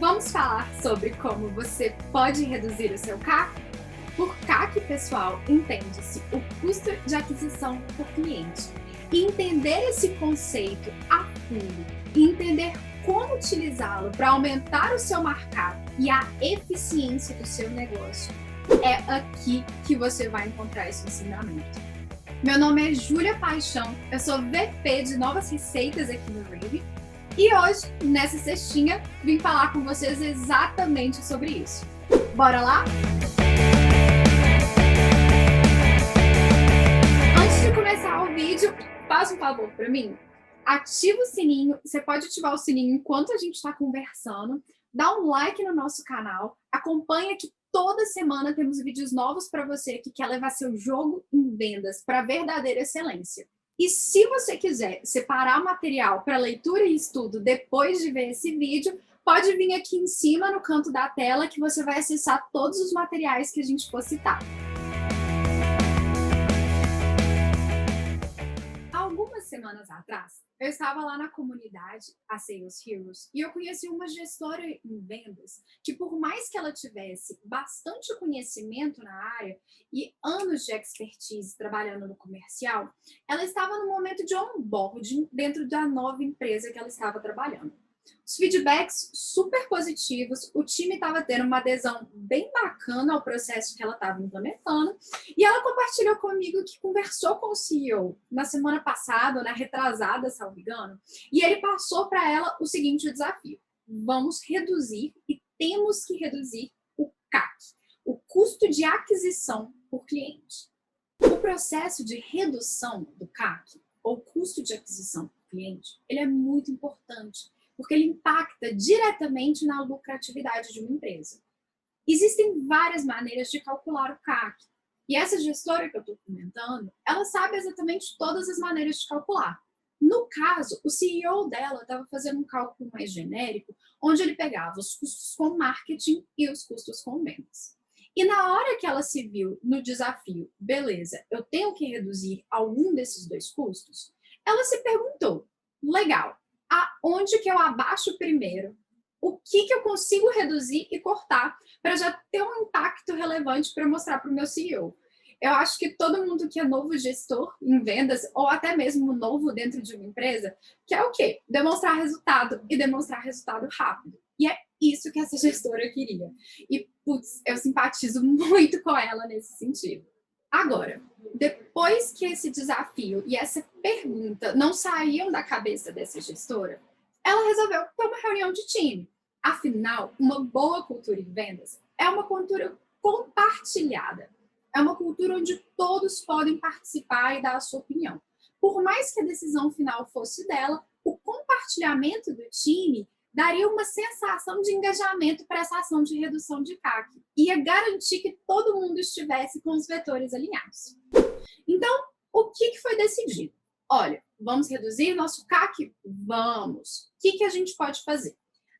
Vamos falar sobre como você pode reduzir o seu CAC? Por CAC, pessoal, entende-se o custo de aquisição por cliente. E entender esse conceito a fundo e entender como utilizá-lo para aumentar o seu mercado e a eficiência do seu negócio, é aqui que você vai encontrar esse ensinamento. Meu nome é Júlia Paixão, eu sou VP de Novas Receitas aqui no Rive e hoje, nessa cestinha, vim falar com vocês exatamente sobre isso. Bora lá? Antes de começar o vídeo, faz um favor para mim. Ativa o sininho, você pode ativar o sininho enquanto a gente está conversando, dá um like no nosso canal, acompanha que toda semana temos vídeos novos para você que quer levar seu jogo em vendas para verdadeira excelência. E se você quiser separar material para leitura e estudo depois de ver esse vídeo, pode vir aqui em cima no canto da tela que você vai acessar todos os materiais que a gente for citar. Algumas semanas atrás, eu estava lá na comunidade, a Sales Heroes, e eu conheci uma gestora em vendas que, por mais que ela tivesse bastante conhecimento na área e anos de expertise trabalhando no comercial, ela estava no momento de onboarding dentro da nova empresa que ela estava trabalhando. Os feedbacks super positivos, o time estava tendo uma adesão bem bacana ao processo que ela estava implementando, e ela compartilhou comigo que conversou com o CEO na semana passada, ou na retrasada, salvo engano, e ele passou para ela o seguinte desafio: vamos reduzir e temos que reduzir o CAC, o custo de aquisição por cliente. O processo de redução do CAC, ou custo de aquisição por cliente, ele é muito importante, porque ele impacta diretamente na lucratividade de uma empresa. Existem várias maneiras de calcular o CAC. E essa gestora que eu estou comentando, ela sabe exatamente todas as maneiras de calcular. No caso, o CEO dela estava fazendo um cálculo mais genérico, onde ele pegava os custos com marketing e os custos com vendas. E na hora que ela se viu no desafio, beleza, eu tenho que reduzir algum desses dois custos, ela se perguntou, legal, aonde que eu abaixo primeiro, o que eu consigo reduzir e cortar para já ter um impacto relevante para mostrar para o meu CEO. Eu acho que todo mundo que é novo gestor em vendas, ou até mesmo novo dentro de uma empresa, quer o quê? Demonstrar resultado, e demonstrar resultado rápido. E é isso que essa gestora queria. E, putz, eu simpatizo muito com ela nesse sentido. Agora, depois que esse desafio e essa pergunta não saíam da cabeça dessa gestora, ela resolveu ter uma reunião de time. Afinal, uma boa cultura em vendas é uma cultura compartilhada. É uma cultura onde todos podem participar e dar a sua opinião. Por mais que a decisão final fosse dela, o compartilhamento do time daria uma sensação de engajamento para essa ação de redução de CAC. Ia garantir que todo mundo estivesse com os vetores alinhados. Então, o que foi decidido? Olha, vamos reduzir nosso CAC? Vamos. O que a gente pode fazer?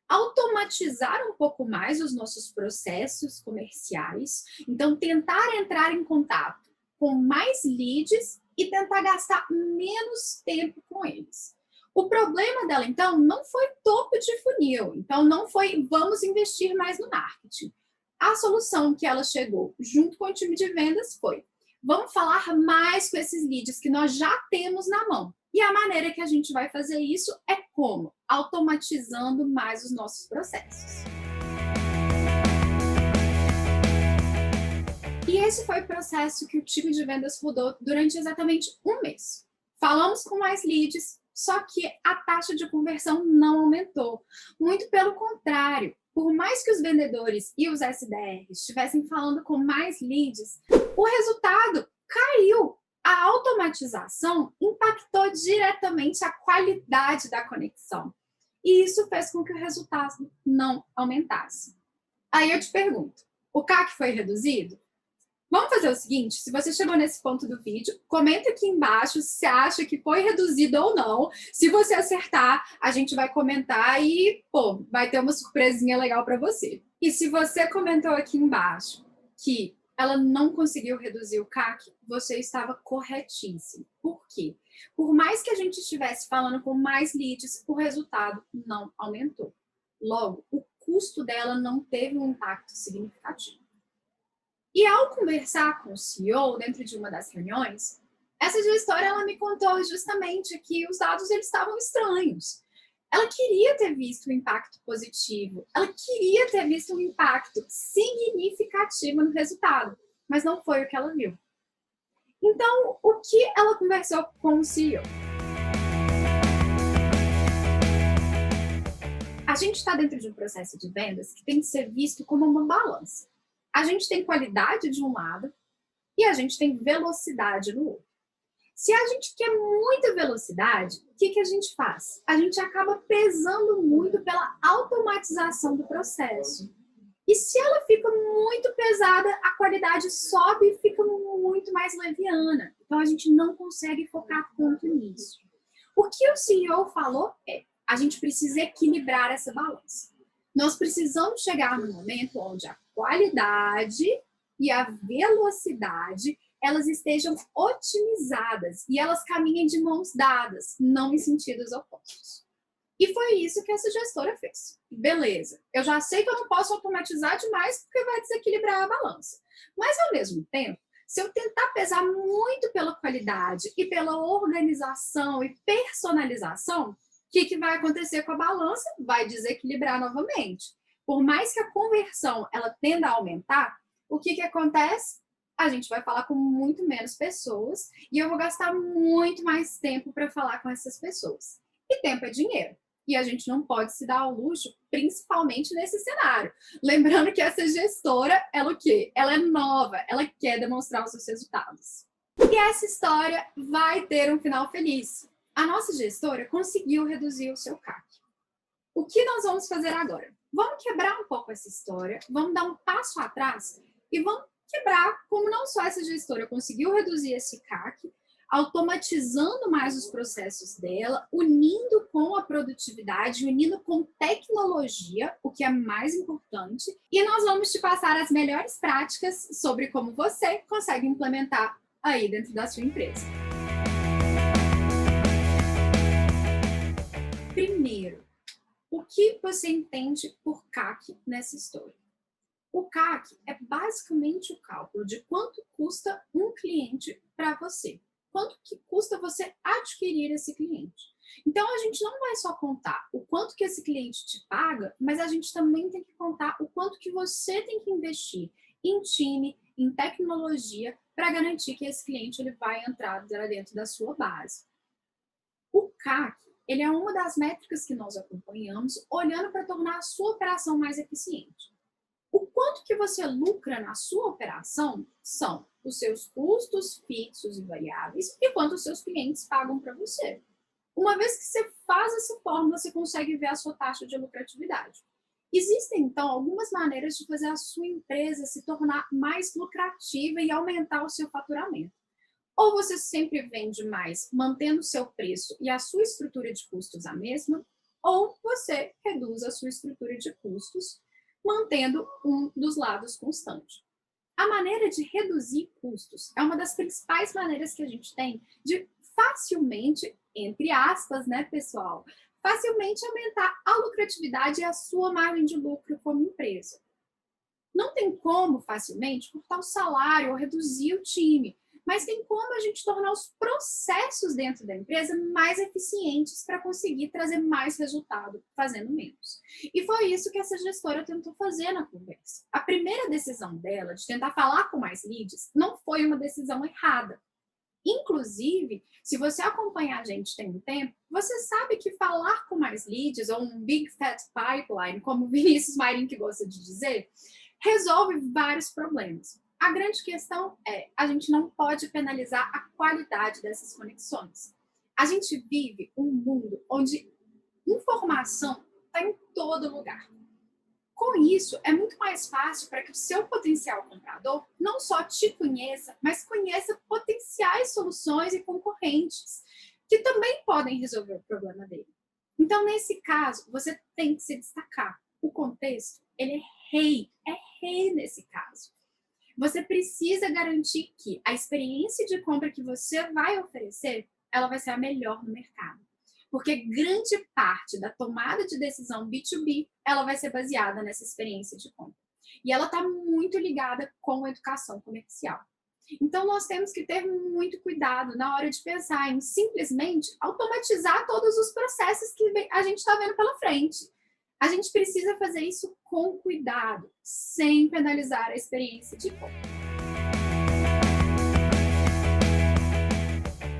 Automatizar um pouco mais os nossos processos comerciais. Então, tentar entrar em contato com mais leads e tentar gastar menos tempo com eles. O problema dela, então, não foi topo de funil. Então, não foi vamos investir mais no marketing. A solução que ela chegou junto com o time de vendas foi vamos falar mais com esses leads que nós já temos na mão. E a maneira que a gente vai fazer isso é como? Automatizando mais os nossos processos. E esse foi o processo que o time de vendas rodou durante exatamente um mês. Falamos com mais leads, só que a taxa de conversão não aumentou. Muito pelo contrário. Por mais que os vendedores e os SDRs estivessem falando com mais leads, o resultado caiu. A automatização impactou diretamente a qualidade da conexão. E isso fez com que o resultado não aumentasse. Aí eu te pergunto, o CAC foi reduzido? Vamos fazer o seguinte, se você chegou nesse ponto do vídeo, comenta aqui embaixo se você acha que foi reduzido ou não. Se você acertar, a gente vai comentar e, pô, vai ter uma surpresinha legal para você. E se você comentou aqui embaixo que ela não conseguiu reduzir o CAC, você estava corretíssimo. Por quê? Por mais que a gente estivesse falando com mais leads, o resultado não aumentou. Logo, o custo dela não teve um impacto significativo. E ao conversar com o CEO dentro de uma das reuniões, essa gestora ela me contou justamente que os dados eles estavam estranhos. Ela queria ter visto um impacto positivo, ela queria ter visto um impacto significativo no resultado, mas não foi o que ela viu. Então, o que ela conversou com o CEO? A gente está dentro de um processo de vendas que tem que ser visto como uma balança. A gente tem qualidade de um lado e a gente tem velocidade no outro. Se a gente quer muita velocidade, o que a gente faz? A gente acaba pesando muito pela automatização do processo. E se ela fica muito pesada, a qualidade sobe e fica muito mais leviana. Então a gente não consegue focar tanto nisso. O que o CEO falou é: a gente precisa equilibrar essa balança. Nós precisamos chegar no momento onde a qualidade e a velocidade elas estejam otimizadas e elas caminhem de mãos dadas, não em sentidos opostos. E foi isso que essa gestora fez. Beleza, eu já sei que eu não posso automatizar demais porque vai desequilibrar a balança. Mas, ao mesmo tempo, se eu tentar pesar muito pela qualidade e pela organização e personalização, o que vai acontecer com a balança? Vai desequilibrar novamente. Por mais que a conversão ela tenda a aumentar, o que acontece? A gente vai falar com muito menos pessoas e eu vou gastar muito mais tempo para falar com essas pessoas. E tempo é dinheiro. E a gente não pode se dar ao luxo, principalmente nesse cenário. Lembrando que essa gestora, ela o quê? Ela é nova, ela quer demonstrar os seus resultados. E essa história vai ter um final feliz. A nossa gestora conseguiu reduzir o seu CAC. O que nós vamos fazer agora? Vamos quebrar um pouco essa história, vamos dar um passo atrás e vamos quebrar como não só essa gestora conseguiu reduzir esse CAC, automatizando mais os processos dela, unindo com a produtividade, unindo com tecnologia, o que é mais importante, e nós vamos te passar as melhores práticas sobre como você consegue implementar aí dentro da sua empresa. Primeiro, o que você entende por CAC nessa história? O CAC é basicamente o cálculo de quanto custa um cliente para você. Quanto que custa você adquirir esse cliente. Então, a gente não vai só contar o quanto que esse cliente te paga, mas a gente também tem que contar o quanto que você tem que investir em time, em tecnologia, para garantir que esse cliente ele vai entrar dentro da sua base. O CAC, ele é uma das métricas que nós acompanhamos, olhando para tornar a sua operação mais eficiente. O quanto que você lucra na sua operação são os seus custos fixos e variáveis e quanto os seus clientes pagam para você. Uma vez que você faz essa fórmula, você consegue ver a sua taxa de lucratividade. Existem, então, algumas maneiras de fazer a sua empresa se tornar mais lucrativa e aumentar o seu faturamento. Ou você sempre vende mais, mantendo o seu preço e a sua estrutura de custos a mesma, ou você reduz a sua estrutura de custos mantendo um dos lados constante. A maneira de reduzir custos é uma das principais maneiras que a gente tem de facilmente, entre aspas, né, pessoal, facilmente aumentar a lucratividade e a sua margem de lucro como empresa. Não tem como facilmente cortar o salário ou reduzir o time, mas tem como a gente tornar os processos dentro da empresa mais eficientes para conseguir trazer mais resultado fazendo menos. E foi isso que essa gestora tentou fazer na conversa. A primeira decisão dela de tentar falar com mais leads não foi uma decisão errada. Inclusive, se você acompanhar a gente tem um tempo, você sabe que falar com mais leads ou um big fat pipeline, como o Vinícius Marinho gosta de dizer, resolve vários problemas. A grande questão é, a gente não pode penalizar a qualidade dessas conexões. A gente vive um mundo onde informação está em todo lugar. Com isso, é muito mais fácil para que o seu potencial comprador não só te conheça, mas conheça potenciais soluções e concorrentes, que também podem resolver o problema dele. Então, nesse caso, você tem que se destacar. O contexto, ele é rei nesse caso. Você precisa garantir que a experiência de compra que você vai oferecer, ela vai ser a melhor no mercado. porque grande parte da tomada de decisão B2B, ela vai ser baseada nessa experiência de compra. E ela está muito ligada com a educação comercial. Então, nós temos que ter muito cuidado na hora de pensar em simplesmente automatizar todos os processos que a gente está vendo pela frente. A gente precisa fazer isso com cuidado, sem penalizar a experiência de compra.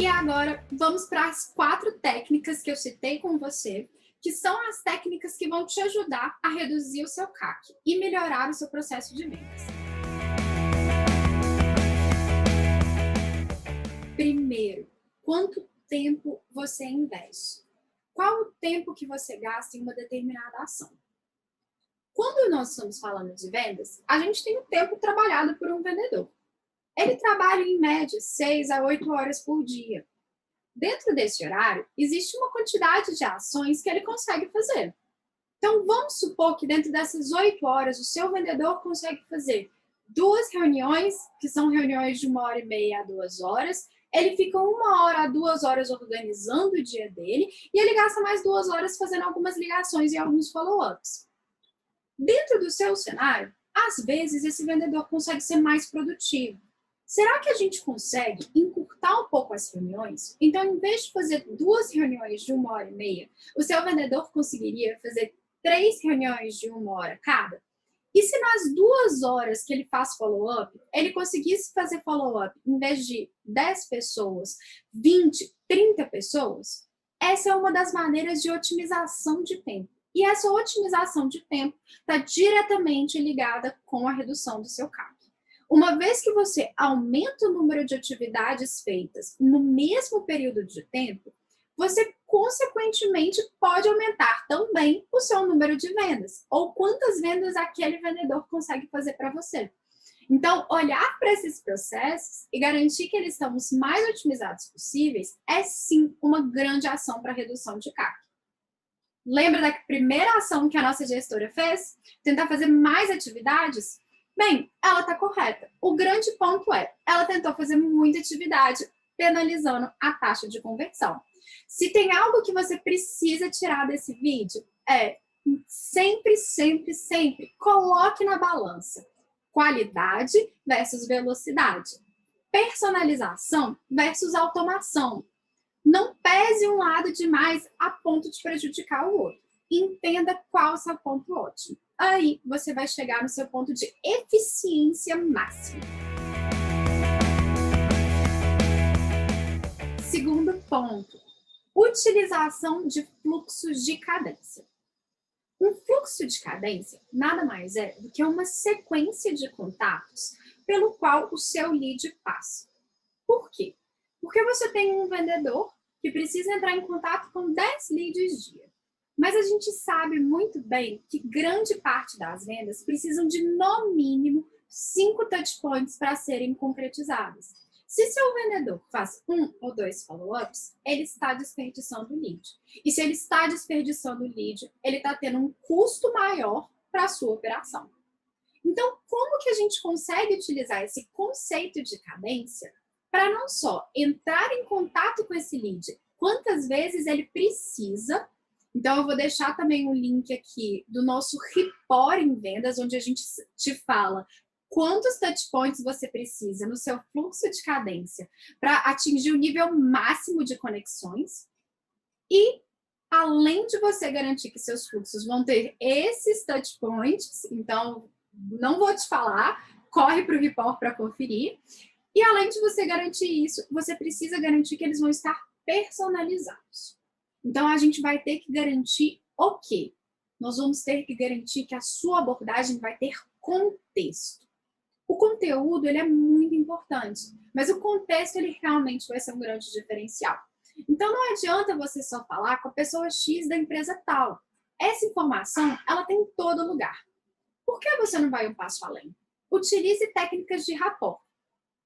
E agora, vamos para as 4 técnicas que eu citei com você, que são as técnicas que vão te ajudar a reduzir o seu CAC e melhorar o seu processo de vendas. Primeiro, quanto tempo você investe? Qual o tempo que você gasta em uma determinada ação? Quando nós estamos falando de vendas, a gente tem o tempo trabalhado por um vendedor. Ele trabalha em média 6 a 8 horas por dia. Dentro desse horário, existe uma quantidade de ações que ele consegue fazer. Então, vamos supor que dentro dessas 8 horas, o seu vendedor consegue fazer 2 reuniões, que são reuniões de 1h30 a 2 horas. Ele fica 1 hora a 2 horas organizando o dia dele e ele gasta mais 2 horas fazendo algumas ligações e alguns follow-ups. Dentro do seu cenário, às vezes esse vendedor consegue ser mais produtivo. Será que a gente consegue encurtar um pouco as reuniões? Então, em vez de fazer 2 reuniões de 1h30, o seu vendedor conseguiria fazer 3 reuniões de 1 hora cada? E se nas 2 horas que ele faz follow-up, ele conseguisse fazer follow-up, em vez de 10 pessoas, 20, 30 pessoas? Essa é uma das maneiras de otimização de tempo. E essa otimização de tempo está diretamente ligada com a redução do seu CAC. Uma vez que você aumenta o número de atividades feitas no mesmo período de tempo, você, consequentemente, pode aumentar também o seu número de vendas, ou quantas vendas aquele vendedor consegue fazer para você. Então, olhar para esses processos e garantir que eles estão os mais otimizados possíveis é, sim, uma grande ação para redução de CAC. Lembra da primeira ação que a nossa gestora fez? Tentar fazer mais atividades? Bem, ela está correta. O grande ponto é, ela tentou fazer muita atividade, penalizando a taxa de conversão. Se tem algo que você precisa tirar desse vídeo, sempre, coloque na balança qualidade versus velocidade, personalização versus automação. Não pese um lado demais a ponto de prejudicar o outro. Entenda qual é o seu ponto ótimo. Aí você vai chegar no seu ponto de eficiência máxima. Segundo ponto, utilização de fluxos de cadência. Um fluxo de cadência nada mais é do que uma sequência de contatos pelo qual o seu lead passa. Por quê? Porque você tem um vendedor que precisa entrar em contato com 10 leads dia. Mas a gente sabe muito bem que grande parte das vendas precisam de, no mínimo, 5 touchpoints para serem concretizadas. Se seu vendedor faz 1 ou 2 follow-ups, ele está desperdiçando o lead. E se ele está desperdiçando o lead, ele está tendo um custo maior para a sua operação. Então, como que a gente consegue utilizar esse conceito de cadência para não só entrar em contato com esse lead, quantas vezes ele precisa? Então, eu vou deixar também um link aqui do nosso report em vendas, onde a gente te fala quantos touchpoints você precisa no seu fluxo de cadência para atingir o nível máximo de conexões. E, além de você garantir que seus fluxos vão ter esses touchpoints, então, não vou te falar, corre para o report para conferir. E, além de você garantir isso, você precisa garantir que eles vão estar personalizados. Então, a gente vai ter que garantir o quê? Nós vamos ter que garantir que a sua abordagem vai ter contexto. O conteúdo, ele é muito importante, mas o contexto, ele realmente vai ser um grande diferencial. Então, não adianta você só falar com a pessoa X da empresa tal. Essa informação, ela tem em todo lugar. Por que você não vai um passo além? Utilize técnicas de rapport.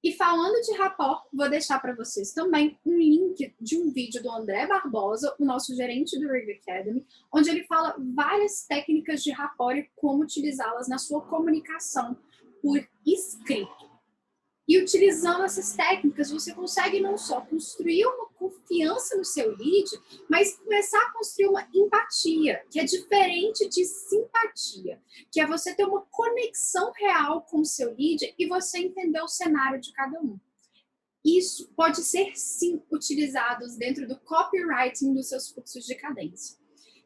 E falando de rapport, vou deixar para vocês também um link de um vídeo do André Barbosa, o nosso gerente do Rig Academy, onde ele fala várias técnicas de rapport e como utilizá-las na sua comunicação por escrito. E utilizando essas técnicas, você consegue não só construir uma confiança no seu lead, mas começar a construir uma empatia, que é diferente de simpatia, que é você ter uma conexão real com o seu lead e você entender o cenário de cada um. Isso pode ser, sim, utilizado dentro do copywriting dos seus fluxos de cadência.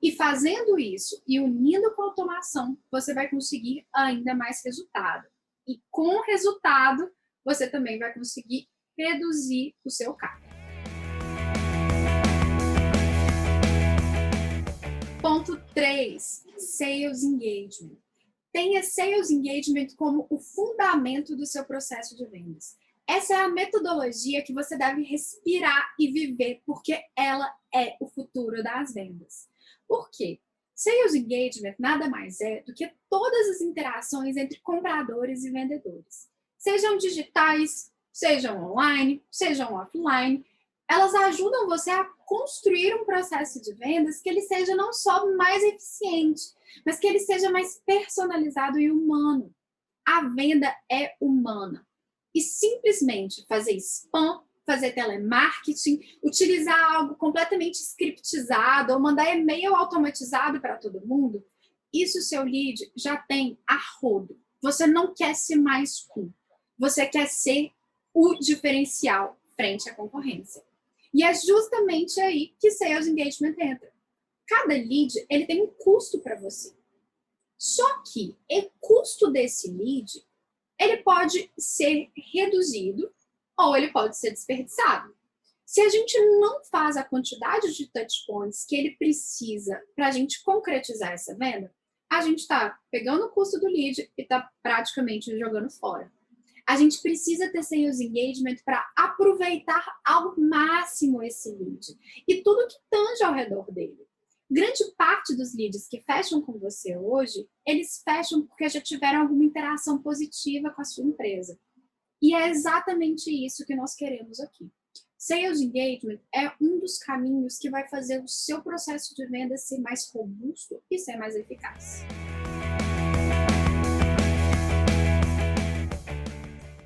E fazendo isso e unindo com a automação, você vai conseguir ainda mais resultado. E com o resultado, você também vai conseguir reduzir o seu CAC. Ponto 3, Sales Engagement. Tenha Sales Engagement como o fundamento do seu processo de vendas. Essa é a metodologia que você deve respirar e viver, porque ela é o futuro das vendas. Por quê? Sales Engagement nada mais é do que todas as interações entre compradores e vendedores. Sejam digitais, sejam online, sejam offline, elas ajudam você a construir um processo de vendas que ele seja não só mais eficiente, mas que ele seja mais personalizado e humano. A venda é humana. E simplesmente fazer spam, fazer telemarketing, utilizar algo completamente scriptizado ou mandar e-mail automatizado para todo mundo, isso o seu lead já tem a rodo. Você não quer ser mais cool. Você quer ser o diferencial frente à concorrência. E é justamente aí que Sales Engagement entra. Cada lead, ele tem um custo para você. Só que o custo desse lead, ele pode ser reduzido ou ele pode ser desperdiçado. Se a gente não faz a quantidade de touch points que ele precisa para a gente concretizar essa venda, a gente está pegando o custo do lead e está praticamente jogando fora. A gente precisa ter Sales Engagement para aproveitar ao máximo esse lead e tudo que tange ao redor dele. Grande parte dos leads que fecham com você hoje, eles fecham porque já tiveram alguma interação positiva com a sua empresa. E é exatamente isso que nós queremos aqui. Sales Engagement é um dos caminhos que vai fazer o seu processo de venda ser mais robusto e ser mais eficaz.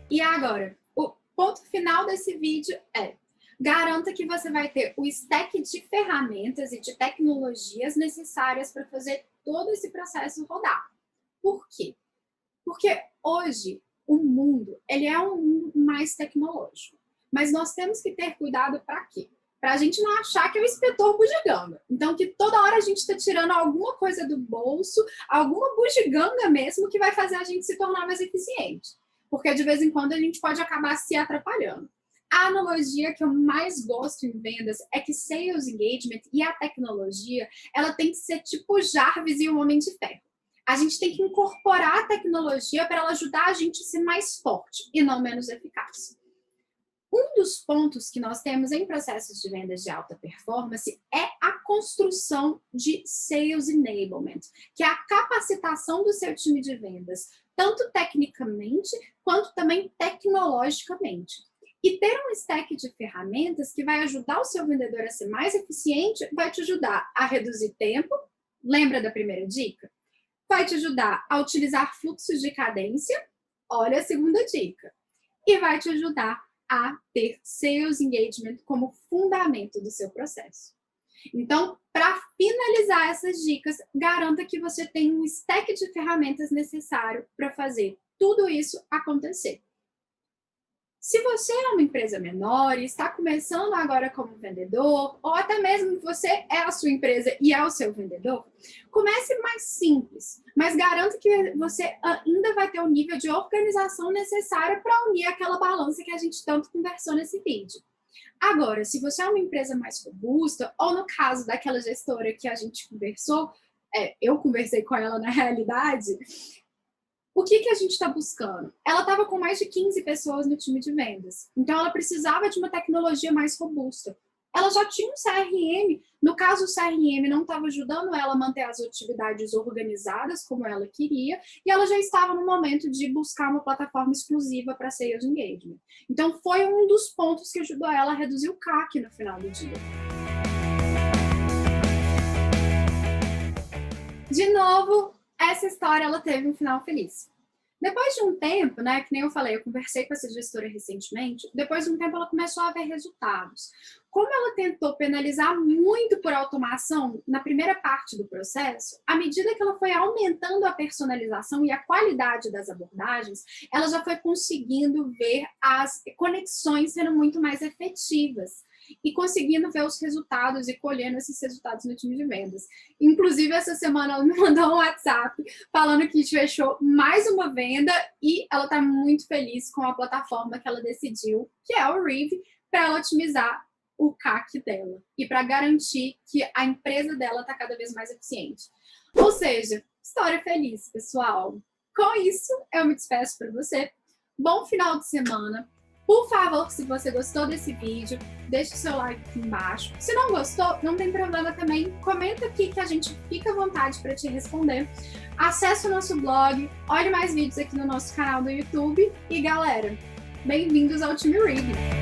E agora, o ponto final desse vídeo é: garanta que você vai ter o stack de ferramentas e de tecnologias necessárias para fazer todo esse processo rodar. Por quê? Porque hoje o mundo, ele é um mundo mais tecnológico. Mas nós temos que ter cuidado para quê? Para a gente não achar que é o inspetor bugiganga. Então, que toda hora a gente está tirando alguma coisa do bolso, alguma bugiganga mesmo, que vai fazer a gente se tornar mais eficiente. Porque de vez em quando a gente pode acabar se atrapalhando. A analogia que eu mais gosto em vendas é que Sales Engagement e a tecnologia, ela tem que ser tipo Jarvis e o Homem de Ferro. A gente tem que incorporar a tecnologia para ela ajudar a gente a ser mais forte e não menos eficaz. Um dos pontos que nós temos em processos de vendas de alta performance é a construção de Sales Enablement, que é a capacitação do seu time de vendas, tanto tecnicamente quanto também tecnologicamente. E ter um stack de ferramentas que vai ajudar o seu vendedor a ser mais eficiente vai te ajudar a reduzir tempo. Lembra da primeira dica? Vai te ajudar a utilizar fluxos de cadência. Olha a segunda dica. E vai te ajudar a ter Sales Engagement como fundamento do seu processo. Então, para finalizar essas dicas, garanta que você tem um stack de ferramentas necessário para fazer tudo isso acontecer. Se você é uma empresa menor e está começando agora como vendedor, ou até mesmo você é a sua empresa e é o seu vendedor, comece mais simples, mas garanta que você ainda vai ter o nível de organização necessário para unir aquela balança que a gente tanto conversou nesse vídeo. Agora, se você é uma empresa mais robusta, ou no caso daquela gestora que a gente conversou, eu conversei com ela na realidade, o que a gente está buscando? Ela estava com mais de 15 pessoas no time de vendas. Então, ela precisava de uma tecnologia mais robusta. Ela já tinha um CRM. No caso, o CRM não estava ajudando ela a manter as atividades organizadas como ela queria. E ela já estava no momento de buscar uma plataforma exclusiva para Sales Engagement. Então, foi um dos pontos que ajudou ela a reduzir o CAC no final do dia. De novo, essa história ela teve um final feliz. Depois de um tempo, né, que nem eu falei, eu conversei com essa gestora recentemente, depois de um tempo ela começou a ver resultados. Como ela tentou penalizar muito por automação na primeira parte do processo, à medida que ela foi aumentando a personalização e a qualidade das abordagens, ela já foi conseguindo ver as conexões sendo muito mais efetivas e conseguindo ver os resultados e colhendo esses resultados no time de vendas. Inclusive, essa semana ela me mandou um WhatsApp falando que fechou mais uma venda e ela está muito feliz com a plataforma que ela decidiu, que é o Reeve, para ela otimizar o CAC dela e para garantir que a empresa dela está cada vez mais eficiente. Ou seja, história feliz, pessoal. Com isso, eu me despeço para você. Bom final de semana. Por favor, se você gostou desse vídeo, deixe o seu like aqui embaixo. Se não gostou, não tem problema também. Comenta aqui que a gente fica à vontade para te responder. Acesse o nosso blog, olhe mais vídeos aqui no nosso canal do YouTube. E galera, bem-vindos ao time Reeve.